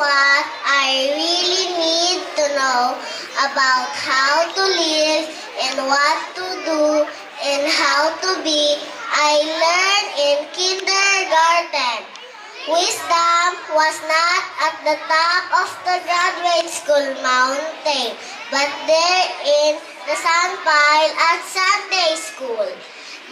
what I really need to know about how to live and what to do and how to be, I learned in kindergarten. Wisdom was not at the top of the graduate school mountain, but there in the sandpile at Sunday school.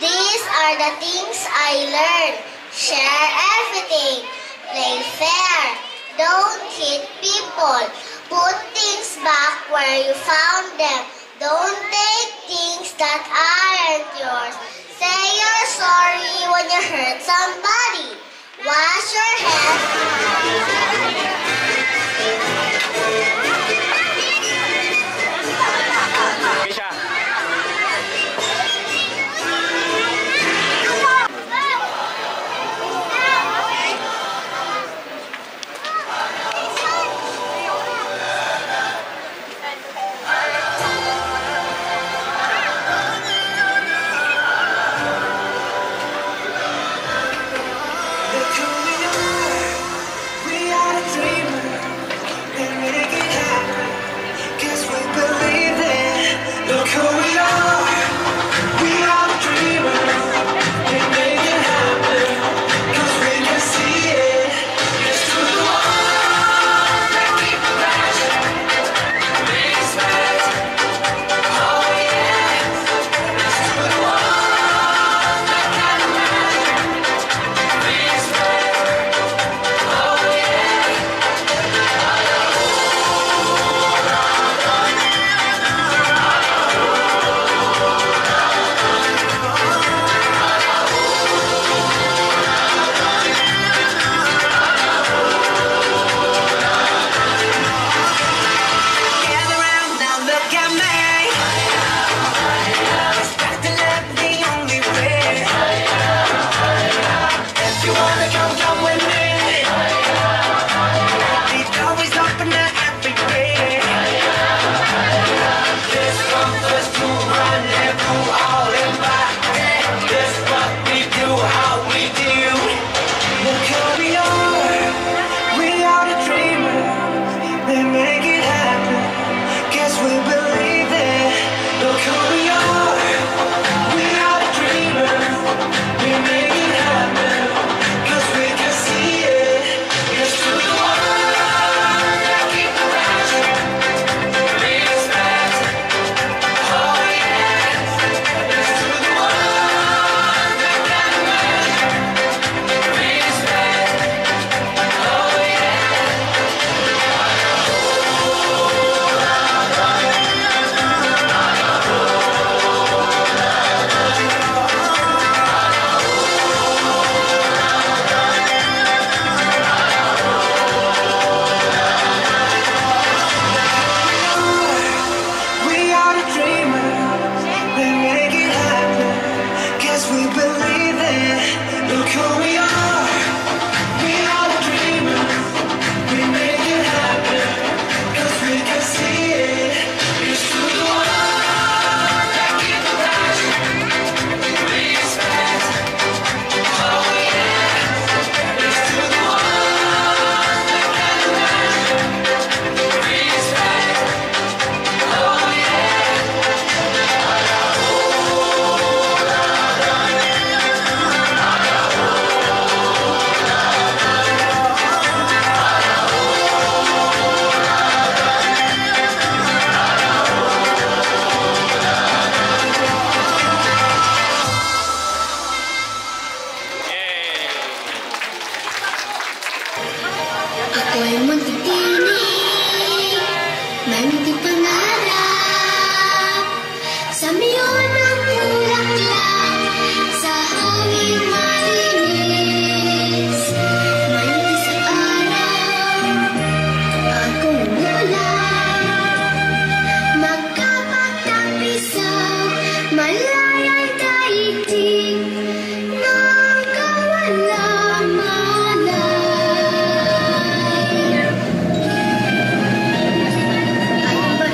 These are the things I learned. Share everything. Play fair. Don't hit people. Put things back where you found them. Don't take things that aren't yours. Say you're sorry when you hurt somebody. Wash your hands.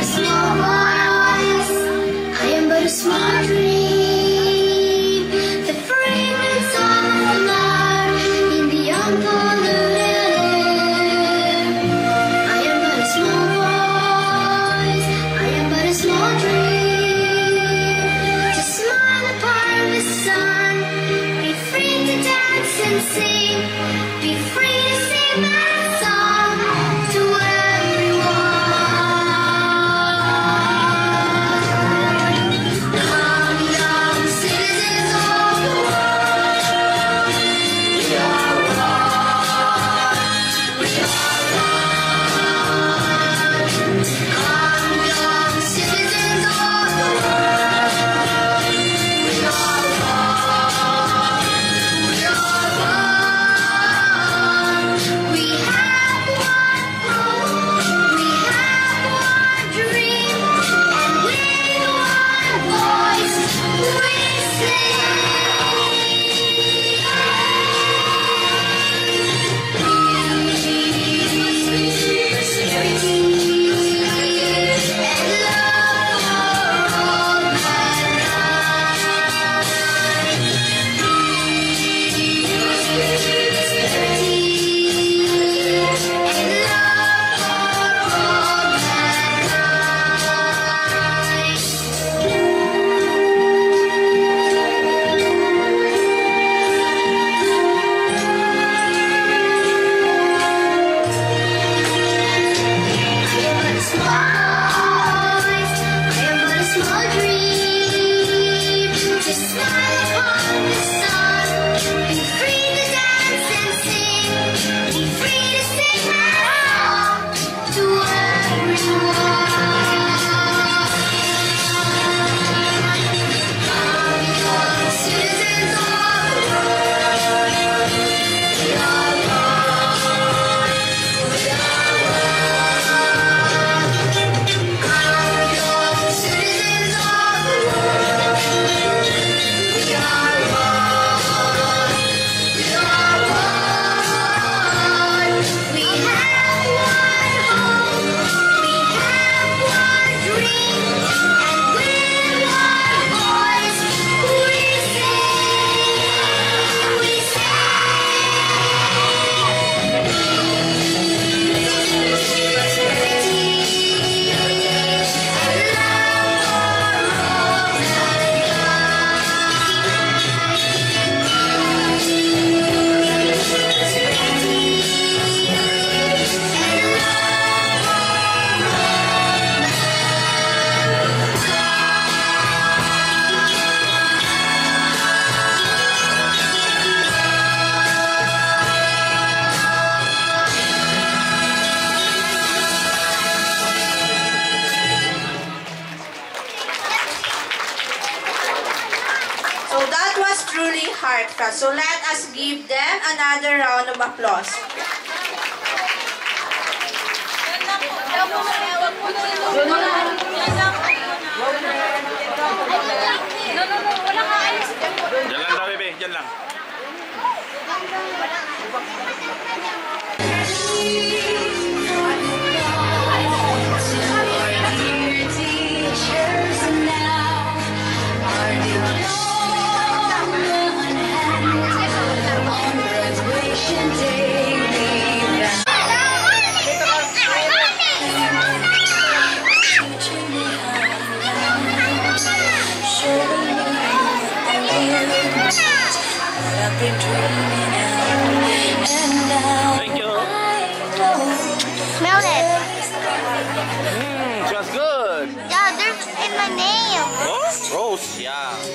Small heartfelt. So let us give them another round of applause. Diyan lang daw, bebe. Diyan lang. Thank you. Smell it. Smells good. Yeah, there's in my nail. Oh, Rose. Yeah.